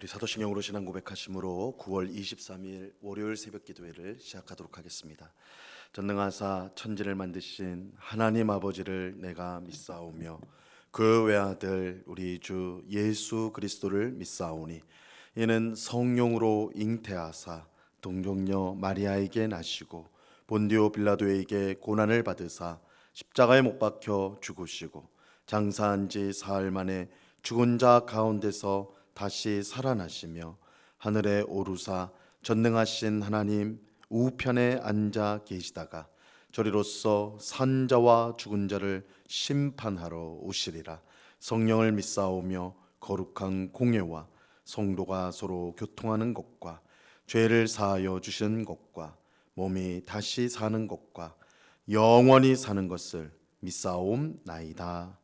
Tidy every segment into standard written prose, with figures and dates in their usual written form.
우리 사도신경으로 신앙 고백하심으로 9월 23일 월요일 새벽 기도회를 시작하도록 하겠습니다. 전능하사 천지를 만드신 하나님 아버지를 내가 믿사오며 그 외아들 우리 주 예수 그리스도를 믿사오니 이는 성령으로 잉태하사 동정녀 마리아에게 나시고 본디오 빌라도에게 고난을 받으사 십자가에 못 박혀 죽으시고 장사한 지 사흘 만에 죽은 자 가운데서 다시 살아나시며 하늘에 오르사 전능하신 하나님 우편에 앉아 계시다가 저리로서 산 자와 죽은 자를 심판하러 오시리라. 성령을 믿사오며 거룩한 공예와 성도가 서로 교통하는 것과 죄를 사하여 주시는 것과 몸이 다시 사는 것과 영원히 사는 것을 믿사옵나이다.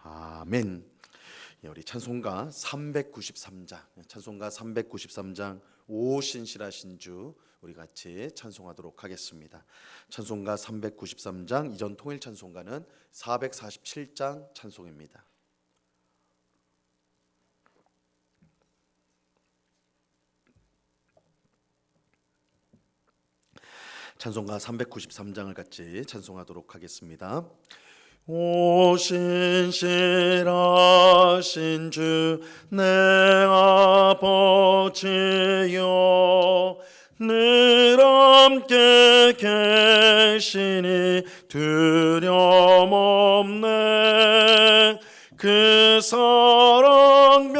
아멘. 우리 찬송가 393장 오 신실하신 주 우리 같이 찬송하도록 하겠습니다. 찬송가 393장 이전 통일 찬송가는 447장 찬송입니다. 찬송가 393장을 같이 찬송하도록 하겠습니다. 오 신실하신 주 내 아버지여 늘 함께 계시니 두려움없네. 그 사랑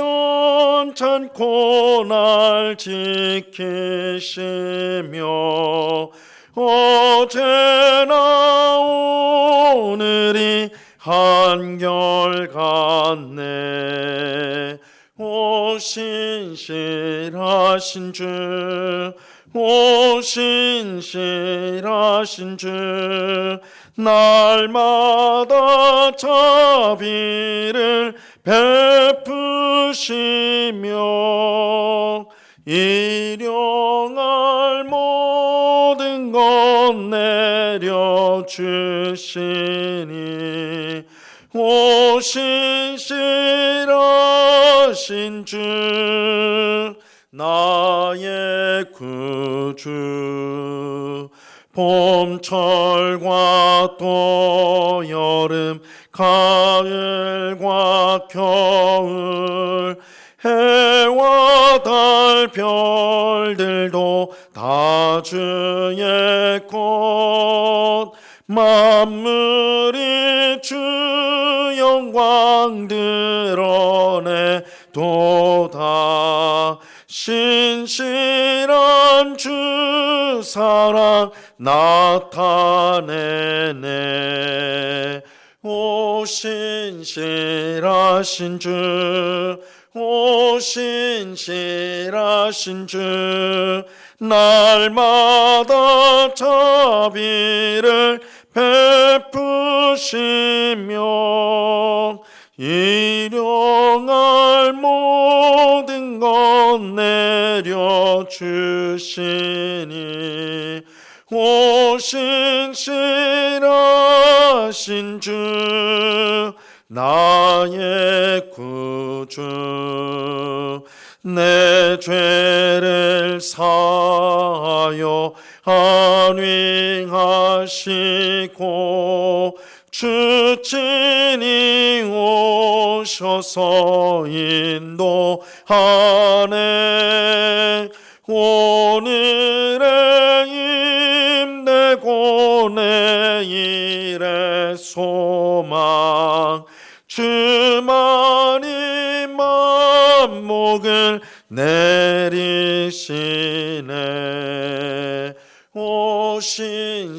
변찮고 날 지키시며 어제나 오늘이 한결같네. 오 신실하신 주, 오 신실하신 주, 날마다 자비를 베푸시며 일용할 모든 것 내려주시니 오 신실하신 주 나의 구주. 봄철과 또 여름 가을과 겨울 해와 달 별들도 다 주의 것. 만물이 주 영광 드러내도다. 신실한 주 사랑 나타내네. 오 신실하신 주, 오 신실하신 주, 날마다 자비를 베푸시며 일용할 모든 것 내려주시니 오 신실하신 주 나의 구주. 내 죄를 사하여 안위하시고 주 친히 오셔서 인도하네. 오늘의 힘내고 내일의 소망 주만이 만목을 내리시네. 오 신실하신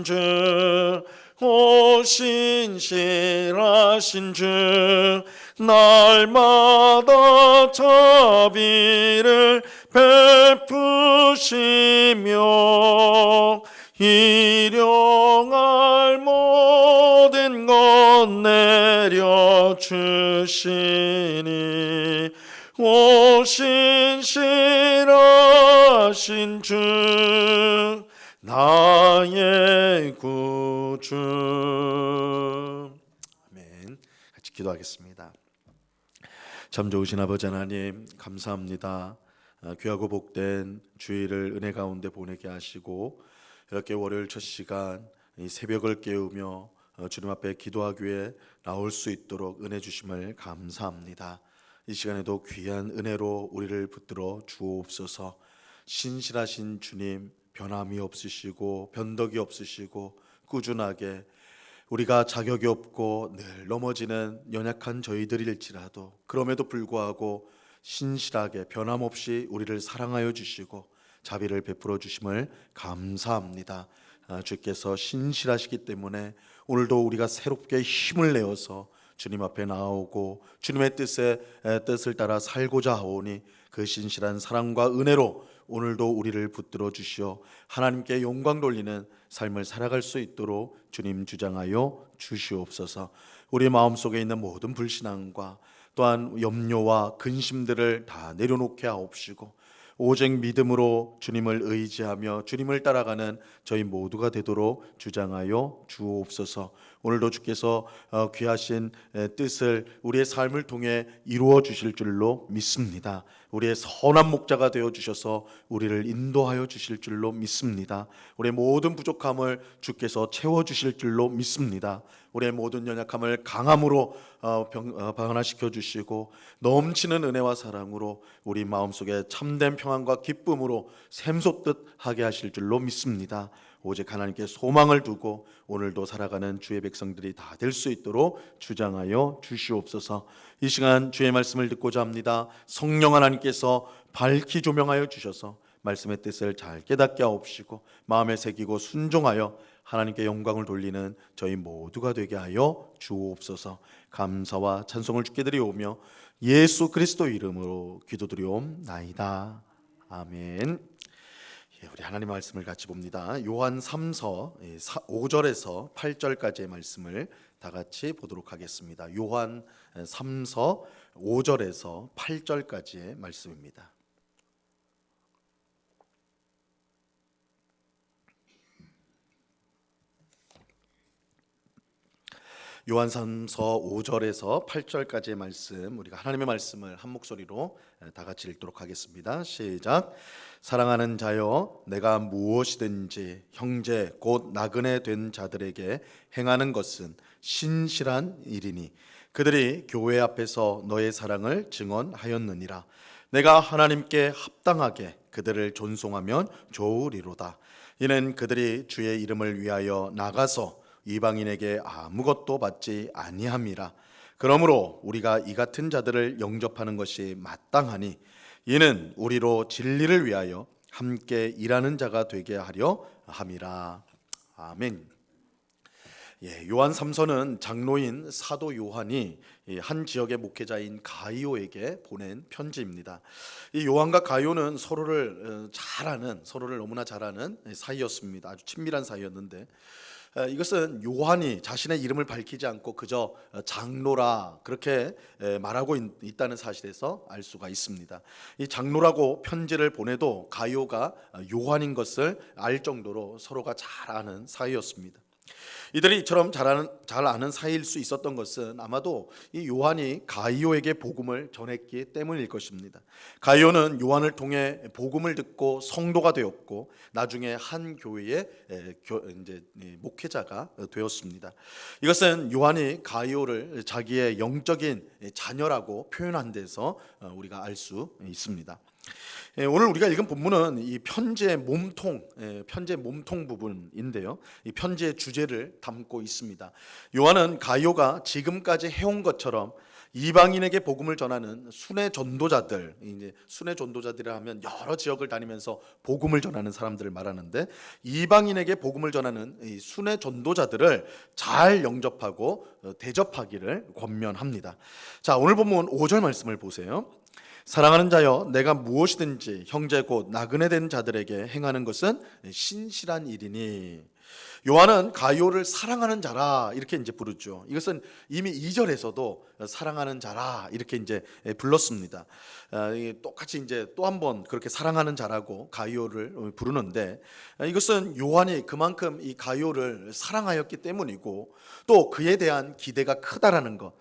주, 오 신실하신 주, 날마다 자비를 베푸시며 일용할 모든 것 내려주시니 오 신실하신 주 나의 구주. 아멘. 같이 기도하겠습니다. 참 좋으신 아버지 하나님 감사합니다. 귀하고 복된 주일을 은혜 가운데 보내게 하시고 이렇게 월요일 첫 시간 이 새벽을 깨우며 주님 앞에 기도하기 위해 나올 수 있도록 은혜 주심을 감사합니다. 이 시간에도 귀한 은혜로 우리를 붙들어 주옵소서. 신실하신 주님, 변함이 없으시고 변덕이 없으시고 꾸준하게 우리가 자격이 없고 늘 넘어지는 연약한 저희들일지라도 그럼에도 불구하고 신실하게 변함없이 우리를 사랑하여 주시고 자비를 베풀어 주심을 감사합니다. 주께서 신실하시기 때문에 오늘도 우리가 새롭게 힘을 내어서 주님 앞에 나오고 주님의 뜻을 따라 살고자 하오니 그 신실한 사랑과 은혜로 오늘도 우리를 붙들어 주시어 하나님께 영광 돌리는 삶을 살아갈 수 있도록 주님 주장하여 주시옵소서. 우리 마음속에 있는 모든 불신앙과 또한 염려와 근심들을 다 내려놓게 하옵시고 오직 믿음으로 주님을 의지하며 주님을 따라가는 저희 모두가 되도록 주장하여 주옵소서. 오늘도 주께서 귀하신 뜻을 우리의 삶을 통해 이루어 주실 줄로 믿습니다. 우리의 선한 목자가 되어 주셔서 우리를 인도하여 주실 줄로 믿습니다. 우리의 모든 부족함을 주께서 채워 주실 줄로 믿습니다. 우리의 모든 연약함을 강함으로 변화시켜 주시고 넘치는 은혜와 사랑으로 우리 마음속에 참된 평안과 기쁨으로 샘솟듯 하게 하실 줄로 믿습니다. 오직 하나님께 소망을 두고 오늘도 살아가는 주의 백성들이 다 될 수 있도록 주장하여 주시옵소서. 이 시간 주의 말씀을 듣고자 합니다. 성령 하나님께서 밝히 조명하여 주셔서 말씀의 뜻을 잘 깨닫게 하옵시고 마음에 새기고 순종하여 하나님께 영광을 돌리는 저희 모두가 되게 하여 주옵소서. 감사와 찬송을 주께 드리오며 예수 그리스도 이름으로 기도드리옵나이다. 아멘. 우리 하나님 말씀을 같이 봅니다. 요한 3서 5절에서 8절까지의 말씀을 다 같이 보도록 하겠습니다. 요한 3서 5절에서 8절까지의 말씀입니다. 요한 3서 5절에서 8절까지의 말씀, 우리가 하나님의 말씀을 한 목소리로 다 같이 읽도록 하겠습니다. 시작. 사랑하는 자여, 내가 무엇이든지 형제 곧 나그네 된 자들에게 행하는 것은 신실한 일이니 그들이 교회 앞에서 너의 사랑을 증언하였느니라. 내가 하나님께 합당하게 그들을 존송하면 좋으리로다. 이는 그들이 주의 이름을 위하여 나가서 이방인에게 아무것도 받지 아니함이라. 그러므로 우리가 이 같은 자들을 영접하는 것이 마땅하니 이는 우리로 진리를 위하여 함께 일하는 자가 되게 하려 함이라. 아멘. 요한 3서는 장로인 사도 요한이 한 지역의 목회자인 가이오에게 보낸 편지입니다. 이 요한과 가이오는 서로를 너무나 잘 아는 사이였습니다. 아주 친밀한 사이였는데 이것은 요한이 자신의 이름을 밝히지 않고 그저 장로라 그렇게 말하고 있다는 사실에서 알 수가 있습니다. 이 장로라고 편지를 보내도 가이오가 요한인 것을 알 정도로 서로가 잘 아는 사이였습니다. 이들이 이처럼 잘 아는 사이일 수 있었던 것은 아마도 이 요한이 가이오에게 복음을 전했기 때문일 것입니다. 가이오는 요한을 통해 복음을 듣고 성도가 되었고 나중에 한 교회의 목회자가 되었습니다. 이것은 요한이 가이오를 자기의 영적인 자녀라고 표현한 데서 우리가 알 수 있습니다. 오늘 우리가 읽은 본문은 이 편지의 몸통 부분인데요. 이 편지의 주제를 담고 있습니다. 요한은 가이오가 지금까지 해온 것처럼 이방인에게 복음을 전하는 순회 전도자들, 이제 순회 전도자들이라 하면 여러 지역을 다니면서 복음을 전하는 사람들을 말하는데 이방인에게 복음을 전하는 이 순회 전도자들을 잘 영접하고 대접하기를 권면합니다. 자, 오늘 본문 5절 말씀을 보세요. 사랑하는 자여, 내가 무엇이든지 형제 곧 나그네 된 자들에게 행하는 것은 신실한 일이니. 요한은 가이오를 사랑하는 자라 이렇게 이제 부르죠. 이것은 이미 2절에서도 사랑하는 자라 이렇게 이제 불렀습니다. 똑같이 이제 또 한 번 그렇게 사랑하는 자라고 가이오를 부르는데 이것은 요한이 그만큼 이 가이오를 사랑하였기 때문이고 또 그에 대한 기대가 크다라는 것,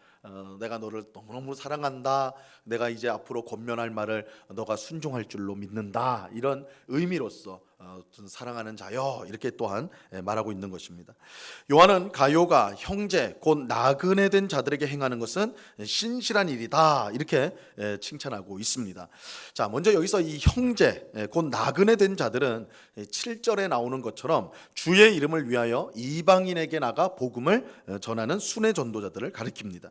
내가 너를 너무너무 사랑한다. 내가 이제 앞으로 권면할 말을 너가 순종할 줄로 믿는다. 이런 의미로서 사랑하는 자여 이렇게 또한 말하고 있는 것입니다. 요한은 가룟가 형제 곧 나그네 된 자들에게 행하는 것은 신실한 일이다 이렇게 칭찬하고 있습니다. 자, 먼저 여기서 이 형제 곧 나그네 된 자들은 7절에 나오는 것처럼 주의 이름을 위하여 이방인에게 나가 복음을 전하는 순회 전도자들을 가리킵니다.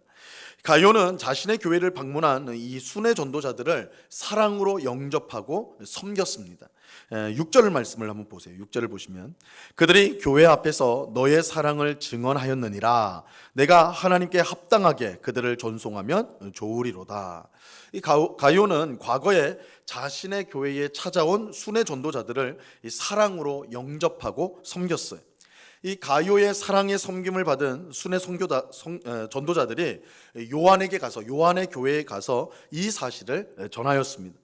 가룟은 자신의 교회를 방문한 이 순회 전도자들을 사랑으로 영접하고 섬겼습니다. 6절 말씀을 한번 보세요. 6절을 보시면 그들이 교회 앞에서 너의 사랑을 증언하였느니라. 내가 하나님께 합당하게 그들을 존송하면 좋으리로다. 이 가룟은 과거에 자신의 교회에 찾아온 순회 전도자들을 사랑으로 영접하고 섬겼어요. 이 가룟의 사랑의 섬김을 받은 순회 전도자들이 요한의 교회에 가서 이 사실을 전하였습니다.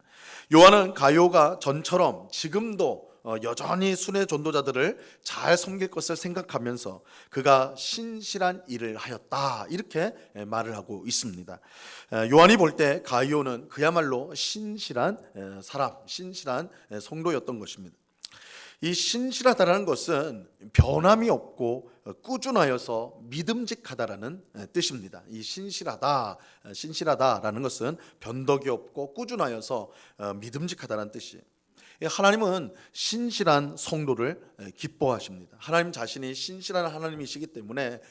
요한은 가룟가 전처럼 지금도 여전히 순회 전도자들을 잘 섬길 것을 생각하면서 그가 신실한 일을 하였다 이렇게 말을 하고 있습니다. 요한이 볼 때 가룟은 그야말로 신실한 사람, 신실한 성도였던 것입니다. 이 신실하다라는 것은 변함이 없고 꾸준하여서 믿음직하다라는 뜻입니다. 이 신실하다라는 것은 변덕이 없고 꾸준하여서 믿음직하다라는 뜻이에요. 하나님은 신실한 성도를 기뻐하십니다. 하나님 자신이 신실한 하나님이시기 때문에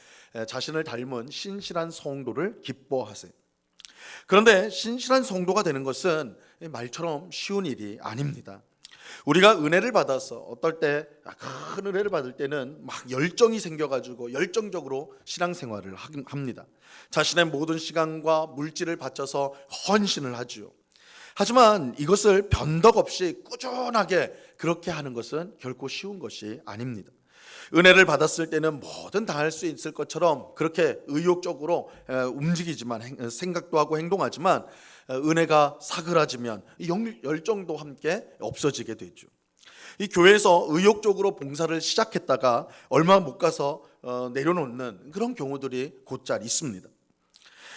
자신을 닮은 신실한 성도를 기뻐하세요. 그런데 신실한 성도가 되는 것은 말처럼 쉬운 일이 아닙니다. 우리가 은혜를 받아서 어떨 때 큰 은혜를 받을 때는 막 열정이 생겨가지고 열정적으로 신앙생활을 합니다. 자신의 모든 시간과 물질을 바쳐서 헌신을 하죠. 하지만 이것을 변덕 없이 꾸준하게 그렇게 하는 것은 결코 쉬운 것이 아닙니다. 은혜를 받았을 때는 뭐든 다 할 수 있을 것처럼 그렇게 의욕적으로 움직이지만 생각도 하고 행동하지만 은혜가 사그라지면 열정도 함께 없어지게 되죠. 이 교회에서 의욕적으로 봉사를 시작했다가 얼마 못 가서 내려놓는 그런 경우들이 곧잘 있습니다.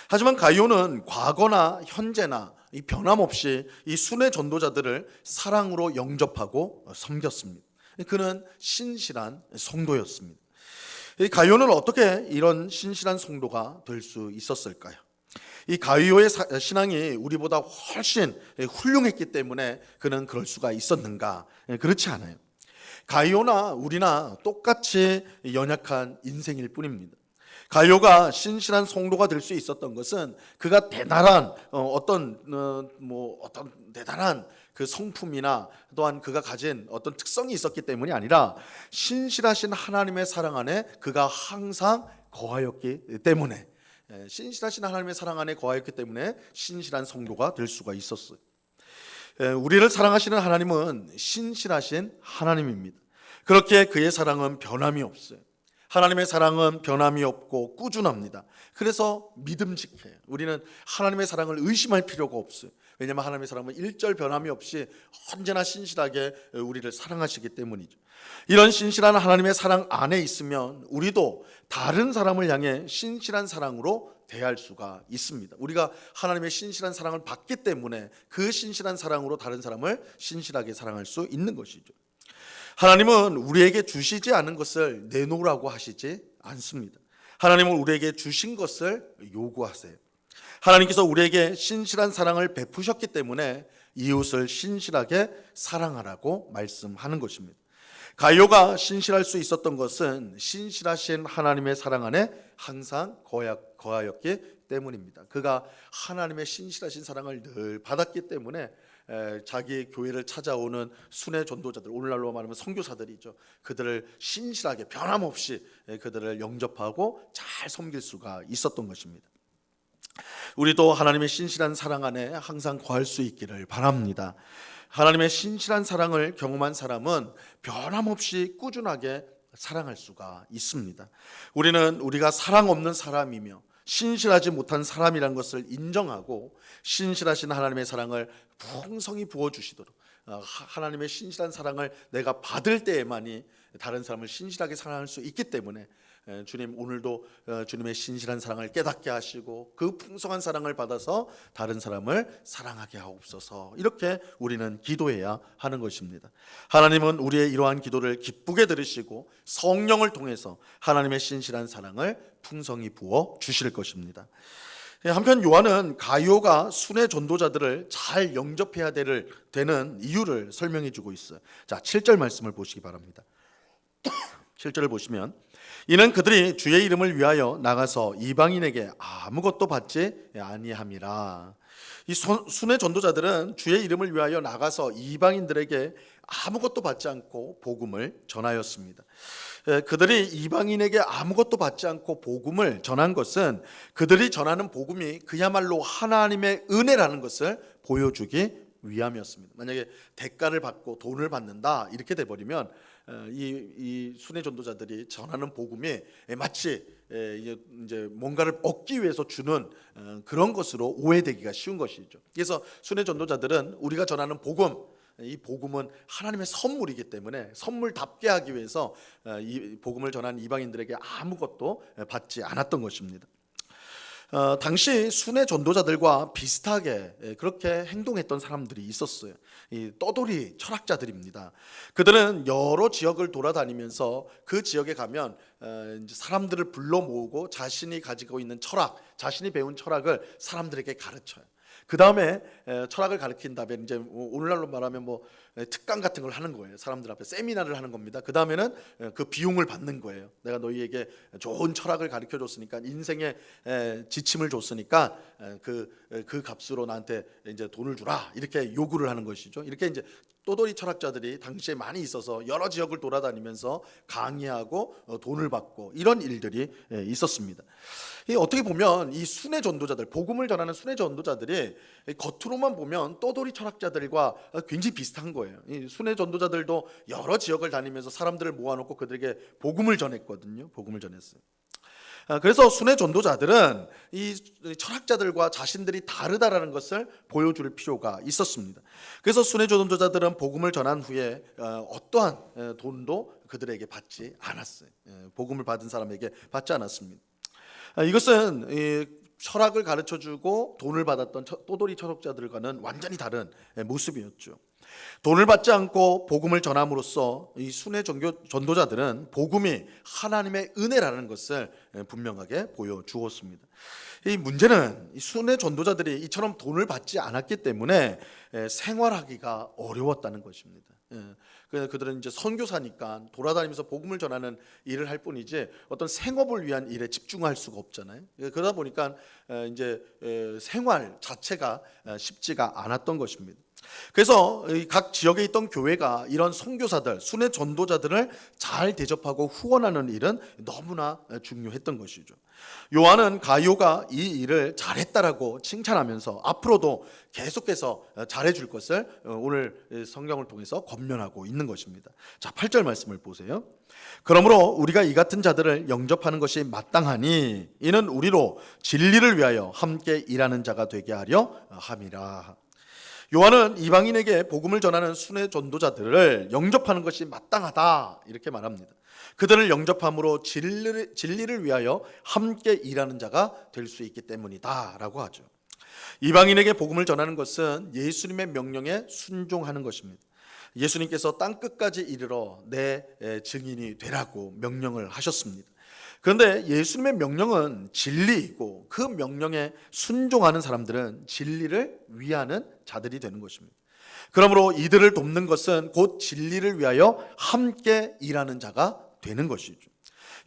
하지만 가룟은 과거나 현재나 이 변함없이 이 순회 전도자들을 사랑으로 영접하고 섬겼습니다. 그는 신실한 성도였습니다. 이 가룟은 어떻게 이런 신실한 성도가 될 수 있었을까요? 이 가룟의 신앙이 우리보다 훨씬 훌륭했기 때문에 그는 그럴 수가 있었는가? 그렇지 않아요. 가룟나 우리나 똑같이 연약한 인생일 뿐입니다. 가룟가 신실한 성도가 될 수 있었던 것은 그가 대단한 어떤 대단한 그 성품이나 또한 그가 가진 어떤 특성이 있었기 때문이 아니라 신실하신 하나님의 사랑 안에 그가 항상 거하였기 때문에 신실하신 하나님의 사랑 안에 거하였기 때문에 신실한 성도가 될 수가 있었어요. 우리를 사랑하시는 하나님은 신실하신 하나님입니다. 그렇게 그의 사랑은 변함이 없어요. 하나님의 사랑은 변함이 없고 꾸준합니다. 그래서 믿음직해요. 우리는 하나님의 사랑을 의심할 필요가 없어요. 왜냐하면 하나님의 사랑은 일절 변함이 없이 언제나 신실하게 우리를 사랑하시기 때문이죠. 이런 신실한 하나님의 사랑 안에 있으면 우리도 다른 사람을 향해 신실한 사랑으로 대할 수가 있습니다. 우리가 하나님의 신실한 사랑을 받기 때문에 그 신실한 사랑으로 다른 사람을 신실하게 사랑할 수 있는 것이죠. 하나님은 우리에게 주시지 않은 것을 내놓으라고 하시지 않습니다. 하나님은 우리에게 주신 것을 요구하세요. 하나님께서 우리에게 신실한 사랑을 베푸셨기 때문에 이웃을 신실하게 사랑하라고 말씀하는 것입니다. 가룟가 신실할 수 있었던 것은 신실하신 하나님의 사랑 안에 항상 거하였기 때문입니다. 그가 하나님의 신실하신 사랑을 늘 받았기 때문에 자기 교회를 찾아오는 순회 전도자들, 오늘날로 말하면 선교사들이죠. 그들을 신실하게 변함없이 그들을 영접하고 잘 섬길 수가 있었던 것입니다. 우리도 하나님의 신실한 사랑 안에 항상 거할 수 있기를 바랍니다. 하나님의 신실한 사랑을 경험한 사람은 변함없이 꾸준하게 사랑할 수가 있습니다. 우리는 우리가 사랑 없는 사람이며 신실하지 못한 사람이란 것을 인정하고 신실하신 하나님의 사랑을 풍성히 부어주시도록 하나님의 신실한 사랑을 내가 받을 때에만이 다른 사람을 신실하게 사랑할 수 있기 때문에 주님 오늘도 주님의 신실한 사랑을 깨닫게 하시고 그 풍성한 사랑을 받아서 다른 사람을 사랑하게 하옵소서. 이렇게 우리는 기도해야 하는 것입니다. 하나님은 우리의 이러한 기도를 기쁘게 들으시고 성령을 통해서 하나님의 신실한 사랑을 풍성히 부어 주실 것입니다. 한편 요한은 가룟유가 순회 전도자들을 잘 영접해야 되는 이유를 설명해 주고 있어요. 자, 7절 말씀을 보시기 바랍니다. 7절을 보시면 이는 그들이 주의 이름을 위하여 나가서 이방인에게 아무것도 받지 아니함이라. 이 순회 전도자들은 주의 이름을 위하여 나가서 이방인들에게 아무것도 받지 않고 복음을 전하였습니다. 그들이 이방인에게 아무것도 받지 않고 복음을 전한 것은 그들이 전하는 복음이 그야말로 하나님의 은혜라는 것을 보여주기 위함이었습니다. 만약에 대가를 받고 돈을 받는다 이렇게 돼버리면 이 순회 전도자들이 전하는 복음이 마치 이제 뭔가를 얻기 위해서 주는 그런 것으로 오해되기가 쉬운 것이죠. 그래서 순회 전도자들은 우리가 전하는 복음, 이 복음은 하나님의 선물이기 때문에 선물답게 하기 위해서 이 복음을 전하는 이방인들에게 아무것도 받지 않았던 것입니다. 당시 순회 전도자들과 비슷하게 그렇게 행동했던 사람들이 있었어요. 이 떠돌이 철학자들입니다. 그들은 여러 지역을 돌아다니면서 그 지역에 가면 사람들을 불러 모으고 자신이 가지고 있는 철학, 자신이 배운 철학을 사람들에게 가르쳐요. 그 다음에 철학을 가르친 다음에 이제 오늘날로 말하면 뭐 특강 같은 걸 하는 거예요. 사람들 앞에 세미나를 하는 겁니다. 그 다음에는 그 비용을 받는 거예요. 내가 너희에게 좋은 철학을 가르쳐 줬으니까, 인생의 지침을 줬으니까 그 값으로 나한테 이제 돈을 주라, 이렇게 요구를 하는 것이죠. 이렇게 이제 떠돌이 철학자들이 당시에 많이 있어서 여러 지역을 돌아다니면서 강의하고 돈을 받고 이런 일들이 있었습니다. 어떻게 보면 이 순회 전도자들, 복음을 전하는 순회 전도자들이 겉으로만 보면 떠돌이 철학자들과 굉장히 비슷한 거예요. 이 순회 전도자들도 여러 지역을 다니면서 사람들을 모아놓고 그들에게 복음을 전했거든요. 복음을 전했어요. 그래서 순회 전도자들은 이 철학자들과 자신들이 다르다라는 것을 보여줄 필요가 있었습니다. 그래서 순회 전도자들은 복음을 전한 후에 어떠한 돈도 그들에게 받지 않았어요. 복음을 받은 사람에게 받지 않았습니다. 이것은 철학을 가르쳐주고 돈을 받았던 떠돌이 철학자들과는 완전히 다른 모습이었죠. 돈을 받지 않고 복음을 전함으로써 이 순회 전도자들은 복음이 하나님의 은혜라는 것을 분명하게 보여주었습니다. 이 문제는 이 순회 전도자들이 이처럼 돈을 받지 않았기 때문에 생활하기가 어려웠다는 것입니다. 그들은 이제 선교사니까 돌아다니면서 복음을 전하는 일을 할 뿐이지 어떤 생업을 위한 일에 집중할 수가 없잖아요. 그러다 보니까 이제 생활 자체가 쉽지가 않았던 것입니다. 그래서 각 지역에 있던 교회가 이런 선교사들, 순회 전도자들을 잘 대접하고 후원하는 일은 너무나 중요했던 것이죠. 요한은 가룟유가 이 일을 잘했다라고 칭찬하면서 앞으로도 계속해서 잘해줄 것을 오늘 성경을 통해서 권면하고 있는 것입니다. 자, 8절 말씀을 보세요. 그러므로 우리가 이 같은 자들을 영접하는 것이 마땅하니 이는 우리로 진리를 위하여 함께 일하는 자가 되게 하려 함이라. 요한은 이방인에게 복음을 전하는 순회 전도자들을 영접하는 것이 마땅하다 이렇게 말합니다. 그들을 영접함으로 진리를 위하여 함께 일하는 자가 될 수 있기 때문이다 라고 하죠. 이방인에게 복음을 전하는 것은 예수님의 명령에 순종하는 것입니다. 예수님께서 땅끝까지 이르러 내 증인이 되라고 명령을 하셨습니다. 그런데 예수님의 명령은 진리이고 그 명령에 순종하는 사람들은 진리를 위하는 자들이 되는 것입니다. 그러므로 이들을 돕는 것은 곧 진리를 위하여 함께 일하는 자가 되는 것이죠.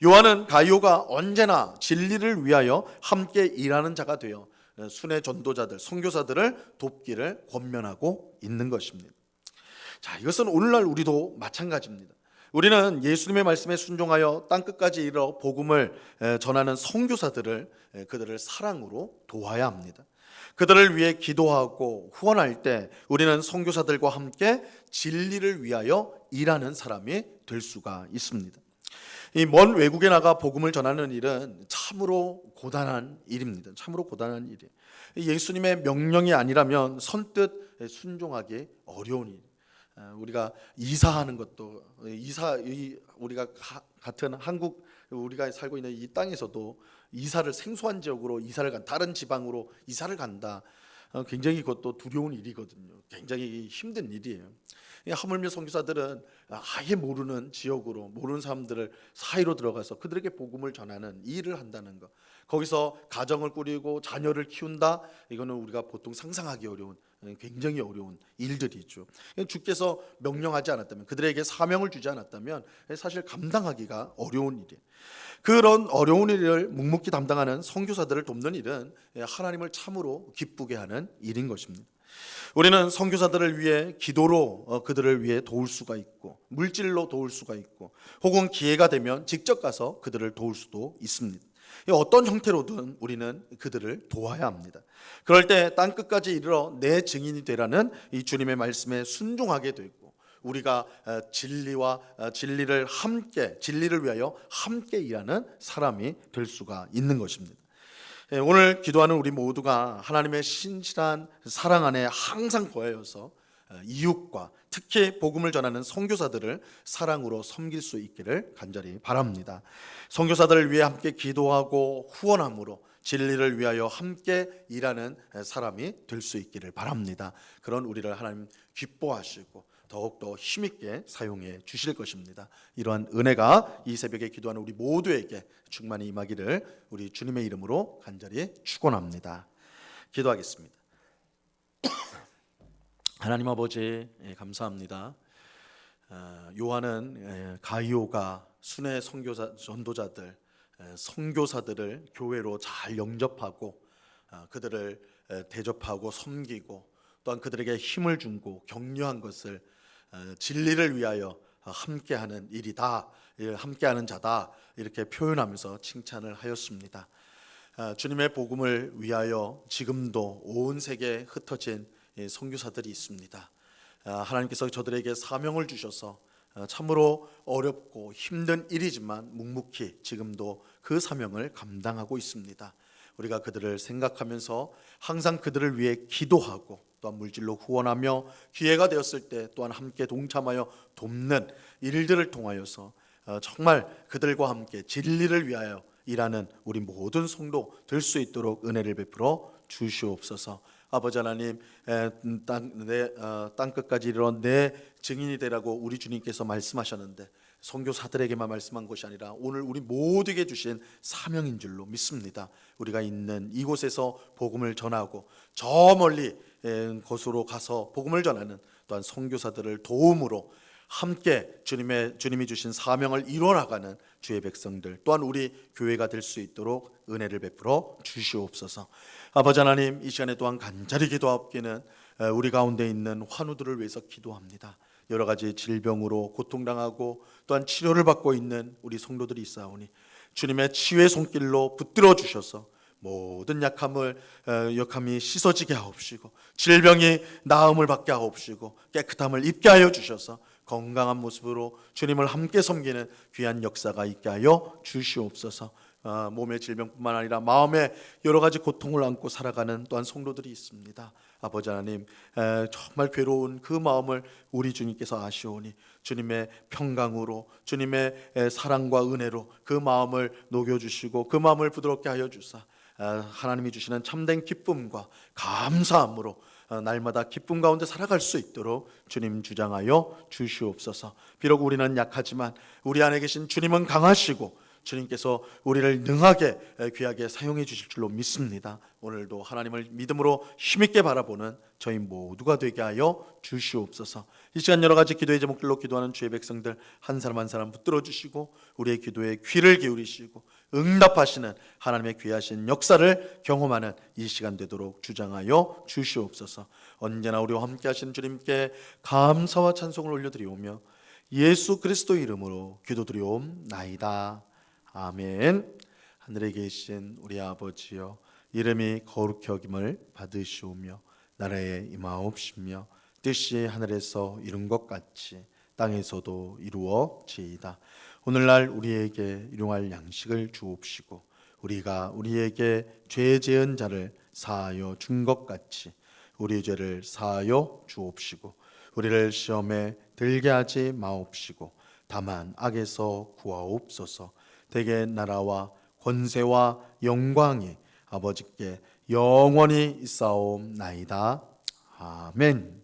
요한은 가룟유가 언제나 진리를 위하여 함께 일하는 자가 되어 순회 전도자들, 선교사들을 돕기를 권면하고 있는 것입니다. 자, 이것은 오늘날 우리도 마찬가지입니다. 우리는 예수님의 말씀에 순종하여 땅끝까지 이르러 복음을 전하는 선교사들을 그들을 사랑으로 도와야 합니다. 그들을 위해 기도하고 후원할 때 우리는 선교사들과 함께 진리를 위하여 일하는 사람이 될 수가 있습니다. 이 먼 외국에 나가 복음을 전하는 일은 참으로 고단한 일입니다. 참으로 고단한 일이에요. 예수님의 명령이 아니라면 선뜻 순종하기 어려운 일. 우리가 이사하는 것도 우리가 같은 한국 우리가 살고 있는 이 땅에서도 이사를 생소한 지역으로 이사를 간 다른 지방으로 이사를 간다. 굉장히 그것도 두려운 일이거든요. 굉장히 힘든 일이에요. 하물며 선교사들은 아예 모르는 지역으로 모르는 사람들을 사이로 들어가서 그들에게 복음을 전하는 이 일을 한다는 것. 거기서 가정을 꾸리고 자녀를 키운다. 이거는 우리가 보통 상상하기 어려운 굉장히 어려운 일들이죠. 주께서 명령하지 않았다면, 그들에게 사명을 주지 않았다면 사실 감당하기가 어려운 일이에요. 그런 어려운 일을 묵묵히 담당하는 선교사들을 돕는 일은 하나님을 참으로 기쁘게 하는 일인 것입니다. 우리는 선교사들을 위해 기도로 그들을 위해 도울 수가 있고, 물질로 도울 수가 있고, 혹은 기회가 되면 직접 가서 그들을 도울 수도 있습니다. 어떤 형태로든 우리는 그들을 도와야 합니다. 그럴 때 땅끝까지 이르러 내 증인이 되라는 이 주님의 말씀에 순종하게 되고, 우리가 진리를 위하여 함께 일하는 사람이 될 수가 있는 것입니다. 오늘 기도하는 우리 모두가 하나님의 신실한 사랑 안에 항상 거하여서 이웃과 특히 복음을 전하는 선교사들을 사랑으로 섬길 수 있기를 간절히 바랍니다. 선교사들을 위해 함께 기도하고 후원함으로 진리를 위하여 함께 일하는 사람이 될 수 있기를 바랍니다. 그런 우리를 하나님 기뻐하시고 더욱더 힘있게 사용해 주실 것입니다. 이러한 은혜가 이 새벽에 기도하는 우리 모두에게 충만히 임하기를 우리 주님의 이름으로 간절히 축원합니다. 기도하겠습니다. 하나님 아버지, 감사합니다. 요한은 가이오가 순회 전도자들, 선교사들을 교회로 잘 영접하고 그들을 대접하고 섬기고 또한 그들에게 힘을 주고 격려한 것을 진리를 위하여 함께하는 일이다, 함께하는 자다, 이렇게 표현하면서 칭찬을 하였습니다. 주님의 복음을 위하여 지금도 온 세계에 흩어진 선교사들이 있습니다. 하나님께서 저들에게 사명을 주셔서 참으로 어렵고 힘든 일이지만 묵묵히 지금도 그 사명을 감당하고 있습니다. 우리가 그들을 생각하면서 항상 그들을 위해 기도하고 또한 물질로 후원하며 기회가 되었을 때 또한 함께 동참하여 돕는 일들을 통하여서 정말 그들과 함께 진리를 위하여 일하는 우리 모든 성도 될 수 있도록 은혜를 베풀어 주시옵소서. 아버지 하나님, 땅끝까지 이르러 내 증인이 되라고 우리 주님께서 말씀하셨는데 선교사들에게만 말씀한 것이 아니라 오늘 우리 모두에게 주신 사명인 줄로 믿습니다. 우리가 있는 이곳에서 복음을 전하고 저 멀리 곳으로 가서 복음을 전하는 또한 선교사들을 도움으로 함께 주님이 주신 사명을 이뤄나가는 주의 백성들 또한 우리 교회가 될 수 있도록 은혜를 베풀어 주시옵소서. 아버지 하나님, 이 시간에 또한 간절히 기도하옵기는 우리 가운데 있는 환우들을 위해서 기도합니다. 여러 가지 질병으로 고통당하고 또한 치료를 받고 있는 우리 성도들이 있사오니 주님의 치유의 손길로 붙들어 주셔서 모든 역함이 씻어지게 하옵시고 질병이 나음을 받게 하옵시고 깨끗함을 입게 하여 주셔서 건강한 모습으로 주님을 함께 섬기는 귀한 역사가 있게 하여 주시옵소서. 몸의 질병뿐만 아니라 마음의 여러 가지 고통을 안고 살아가는 또한 성도들이 있습니다. 아버지 하나님, 정말 괴로운 그 마음을 우리 주님께서 아시오니 주님의 평강으로 주님의 사랑과 은혜로 그 마음을 녹여주시고 그 마음을 부드럽게 하여 주사 하나님이 주시는 참된 기쁨과 감사함으로 날마다 기쁨 가운데 살아갈 수 있도록 주님 주장하여 주시옵소서. 비록 우리는 약하지만 우리 안에 계신 주님은 강하시고 주님께서 우리를 능하게 귀하게 사용해 주실 줄로 믿습니다. 오늘도 하나님을 믿음으로 힘있게 바라보는 저희 모두가 되게 하여 주시옵소서. 이 시간 여러 가지 기도의 제목들로 기도하는 주의 백성들 한 사람 한 사람 붙들어 주시고 우리의 기도에 귀를 기울이시고 응답하시는 하나님의 귀하신 역사를 경험하는 이 시간 되도록 주장하여 주시옵소서. 언제나 우리와 함께 하시는 주님께 감사와 찬송을 올려드리오며 예수 그리스도 이름으로 기도드리옵나이다. 아멘. 하늘에 계신 우리 아버지여, 이름이 거룩히 여김을 받으시오며 나라에 임하옵시며 뜻이 하늘에서 이룬 것 같이 땅에서도 이루어지이다. 오늘날 우리에게 일용할 양식을 주옵시고 우리가 우리에게 죄 지은 자를 사하여 준 것 같이 우리 죄를 사하여 주옵시고 우리를 시험에 들게 하지 마옵시고 다만 악에서 구하옵소서. 대개 나라와 권세와 영광이 아버지께 영원히 있사옵나이다. 아멘.